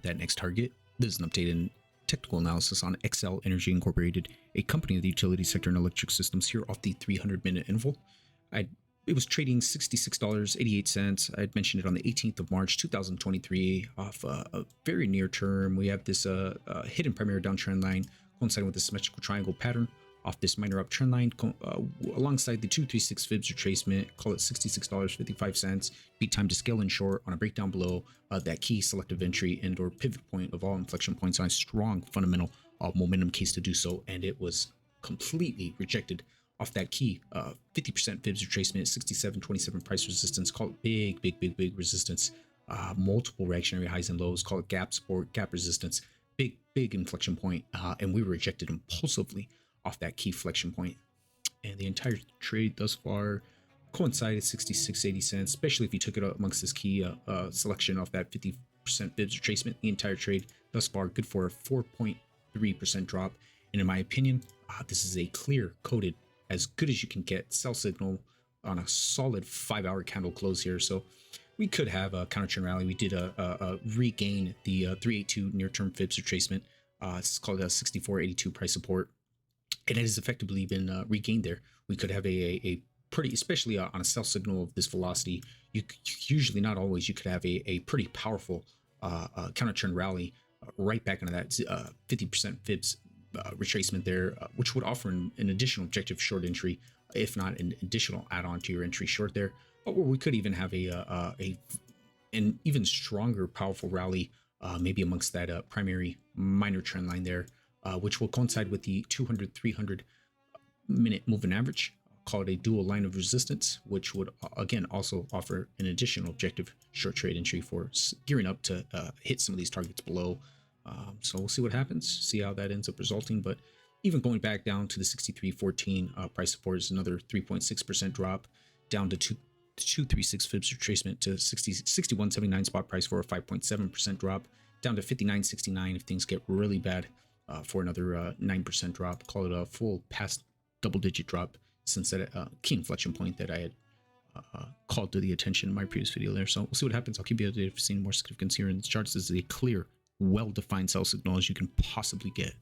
that next target. This is an update in technical analysis on XCel Energy Incorporated, a company of the utility sector and electric systems here off the 300-minute interval. It was trading $66.88. I had mentioned it on the 18th of March, 2023 off a very near term. We have this hidden primary downtrend line coinciding with the symmetrical triangle pattern off this minor uptrend line alongside the 236 fibs retracement, call it $66.55. Beat time to scale in short on a breakdown below that key selective entry and or pivot point of all inflection points on a strong fundamental momentum case to do so, and it was completely rejected off that key 50% fibs retracement, 67.27 price resistance, call it big resistance, multiple reactionary highs and lows, call it gap support, gap resistance, big inflection point, and we were rejected impulsively off that key flexion point. And the entire trade thus far coincided 66.80 cents, especially if you took it amongst this key selection off that 50% fibs retracement. The entire trade thus far good for a 4.3% drop, and in my opinion, this is a clear coded, as good as you can get, sell signal on a solid 5-hour candle close here. So we could have a counter trend rally. We did regain the 382 near-term fibs retracement. It's called a 64.82 price support, and it has effectively been regained there. We could have a pretty, especially on a sell signal of this velocity, you usually, not always, you could have a pretty powerful counter trend rally right back into that 50% fibs retracement there, which would offer an additional objective short entry, if not an additional add-on to your entry short there. But where we could even have an even stronger, powerful rally, maybe amongst that primary minor trend line there, which will coincide with the 200-300 minute moving average, called a dual line of resistance, which would again also offer an additional objective short trade entry for gearing up to hit some of these targets below. So we'll see what happens, see how that ends up resulting. But even going back down to the 63.14 price support is another 3.6% drop, down to 236 fibs retracement to 61.79 spot price for a 5.7% drop, down to 59.69 if things get really bad, for another 9% drop. Call it a full past double-digit drop since that key inflection point that I had called to the attention in my previous video there. So we'll see what happens. I'll keep you updated if you've seen more significance here in the charts. This is a clear, well-defined sell signal as you can possibly get.